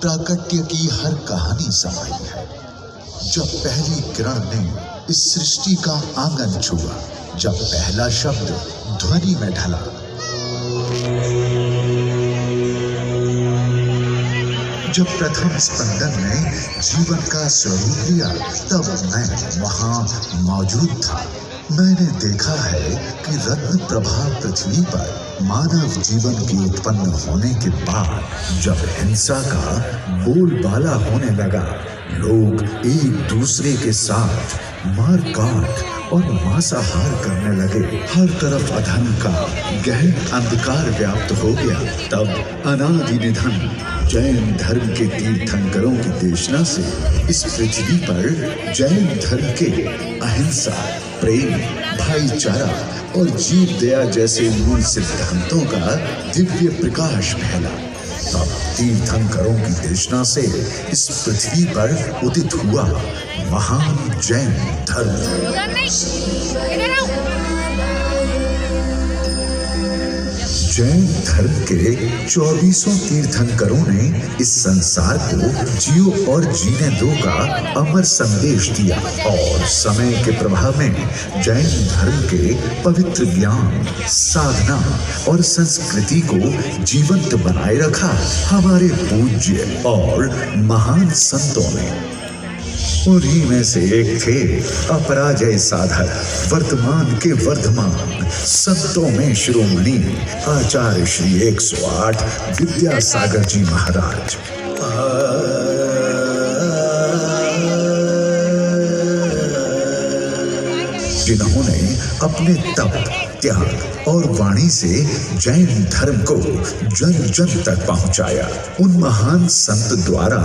प्राकट्य की हर कहानी समाई है। जब पहली किरण ने इस सृष्टि का आंगन छुआ, जब पहला शब्द ध्वनि में ढला, जब प्रथम स्पंदन ने जीवन का स्वरूप लिया, तब मैं वहां मौजूद था। मैंने देखा है कि रत्न प्रभा पृथ्वी पर मानव जीवन के उत्पन्न होने के बाद जब हिंसा का बोलबाला होने लगा, लोग एक दूसरे के साथ मार काट और मांसाहार करने लगे, हर तरफ अधर्म का गहन अंधकार व्याप्त हो गया। तब अनादि निधन जैन धर्म के तीर्थंकरों की देशना से इस पृथ्वी पर जैन धर्म के अहिंसा, प्रेम, भाईचारा और जीव दया जैसे मूल सिद्धांतों का दिव्य प्रकाश फैला। तब तीर्थंकरों की देशना से इस पृथ्वी पर उदित हुआ महान जैन धर्म। जैन धर्म के 24 तीर्थंकरों ने इस संसार को जियो और जीने दो का अमर संदेश दिया और समय के प्रभाव में जैन धर्म के पवित्र ज्ञान, साधना और संस्कृति को जीवंत बनाए रखा हमारे पूज्य और महान संतों ने। उन्हीं में से एक थे अपराजय साधक, वर्तमान के वर्धमान संतों में शिरोमणि आचार्य श्री 108 विद्यासागर जी महाराज। जिन्होंने अपने तप, त्याग और वाणी से जैन धर्म को जन जन तक पहुंचाया। उन महान संत द्वारा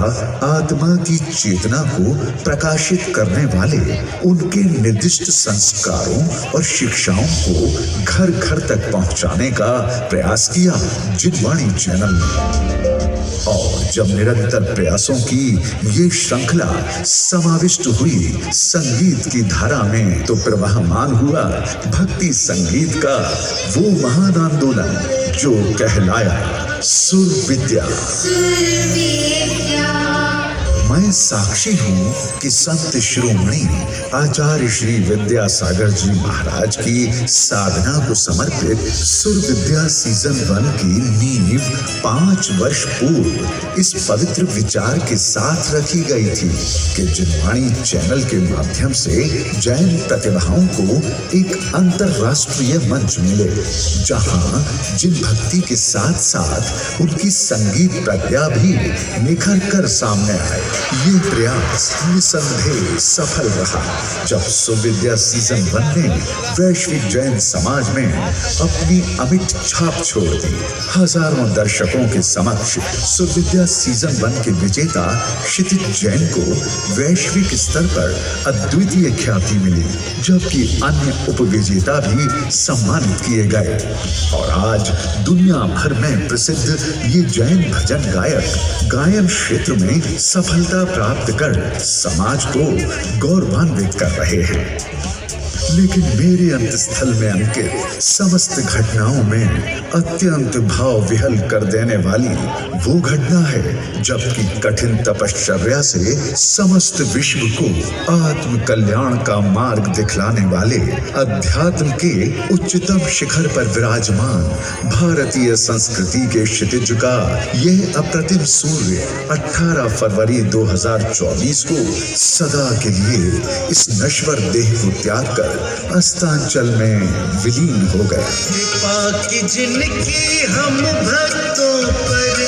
आत्मा की चेतना को प्रकाशित करने वाले उनके निर्दिष्ट संस्कारों और शिक्षाओं को घर घर तक पहुंचाने का प्रयास किया जिनवाणी चैनल ने। और जब निरंतर प्रयासों की ये श्रृंखला समाविष्ट हुई संगीत की धारा में, तो प्रवहमान हुआ भक्ति संगीत का वो महान आंदोलन जो कहलाया सुर विद्या। मैं साक्षी हूँ कि संत शिरोमणि आचार्य श्री विद्यासागर जी महाराज की साधना को समर्पित सुर विद्या सीजन 1 की नींव 5 वर्ष पूर्व इस पवित्र विचार के साथ रखी गई थी कि जिनवाणी चैनल के माध्यम से जैन प्रतिभाओं को एक अंतरराष्ट्रीय मंच मिले, जहां जिन भक्ति के साथ साथ उनकी संगीत प्रज्ञा भी निखर कर सामने आए। ये प्रयास निसंदेह सफल रहा। जब सुविद्या सीजन 1 ने वैश्विक जैन समाज में अपनी अमिट छाप छोड़ दी, हजारों दर्शकों के समक्ष सुविद्या सीजन 1 के विजेता क्षितिज जैन को वैश्विक स्तर पर अद्वितीय ख्याति मिली, जबकि अन्य उपविजेता भी सम्मानित किए गए। और आज दुनिया भर में प्रसिद्ध ये जैन भजन गायक गायन क्षेत्र में सफलता प्राप्त कर समाज को गौरवान्वित कर रहे हैं। लेकिन मेरे अंतस्थल में अंकित समस्त घटनाओं में अत्यंत भाव विहल कर देने वाली वो घटना है जबकि कठिन तपश्चर्या से समस्त विश्व को आत्म कल्याण का मार्ग दिखलाने वाले अध्यात्म के उच्चतम शिखर पर विराजमान भारतीय संस्कृति के क्षितिज का यह अप्रतिम सूर्य 18 फरवरी 2024 को सदा के लिए इस नश्वर देह को त्याग कर अस्तांचल में विलीन हो गया। कृपा की जिनकी हम भक्तों पर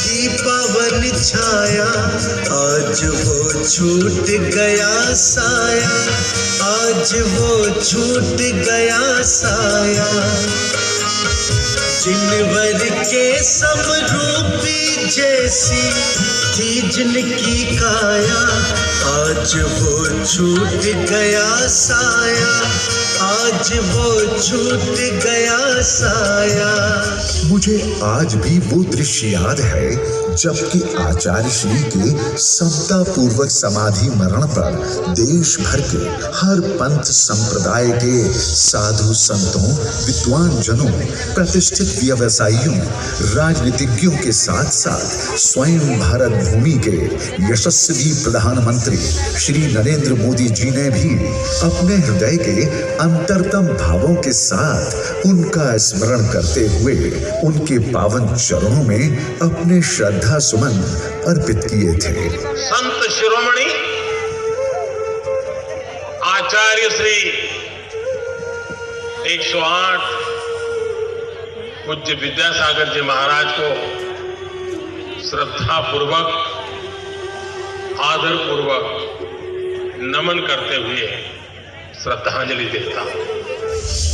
की पावन छाया, आज वो छूट गया साया, आज वो छूट गया साया। जिनवर के समरूपी जैसी थी जिनकी काया, आज वो छूट गया साया, आज वो छूट गया साया। मुझे आज भी वो दृश्य याद है जबकि आचार्य श्री के समता पूर्वक समाधि मरण पर देश भर के हर पंथ संप्रदाय के साधु संतों, विद्वान जनों, प्रतिष्ठित व्यवसायियों, राजनीतिज्ञों के साथ साथ स्वयं भारत भूमि के यशस्वी प्रधानमंत्री श्री नरेंद्र मोदी जी ने भी अपने हृदय के अंतरतम भावों के साथ उनका स्मरण करते हुए उनके पावन चरणों में अपने श्रद्धा सुमन अर्पित किए थे। संत शिरोमणि आचार्य श्री 108 पूज्य विद्यासागर जी महाराज को श्रद्धा पूर्वक, आदर पूर्वक नमन करते हुए श्रद्धांजलि देता हूं।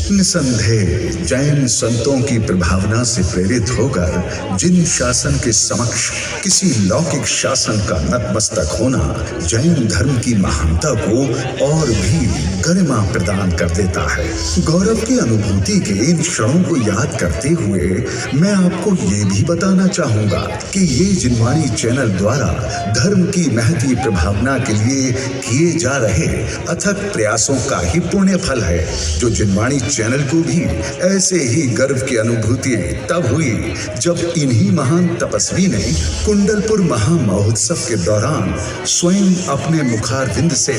निसंदेह जैन संतों की प्रभावना से प्रेरित होकर जिन शासन के समक्ष किसी लौकिक शासन का नतमस्तक होना जैन धर्म की महानता को और भी गरिमा प्रदान कर देता है। गौरव की अनुभूति के इन क्षणों को याद करते हुए मैं आपको ये भी बताना चाहूंगा कि ये जिनवाणी चैनल द्वारा धर्म की महती प्रभावना के लिए किए जा रहे अथक प्रयासों का ही पुण्य फल है, जो जिनवाणी चैनल को भी ऐसे ही गर्व की अनुभूति तब हुई जब इन्हीं महान तपस्वी ने कुंडलपुर महामहोत्सव के दौरान स्वयं अपने मुखारविंद से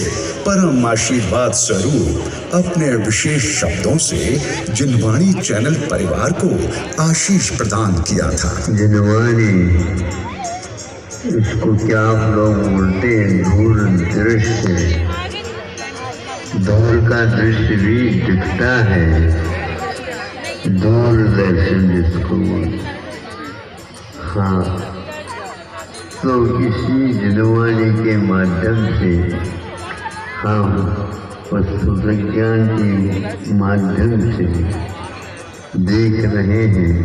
परम आशीर्वाद स्वरूप अपने विशेष शब्दों से जिनवाणी चैनल परिवार को आशीष प्रदान किया था। जिनवाणी, इसको क्या आप लोग बोलते हैं, दूर दृश्य, दूर का दृश्य भी दिखता है, दूरदर्शन जिसको बोलते। हाँ, तो इसी जिनवाणी के माध्यम से हम वस्तु विज्ञान के माध्यम से देख रहे हैं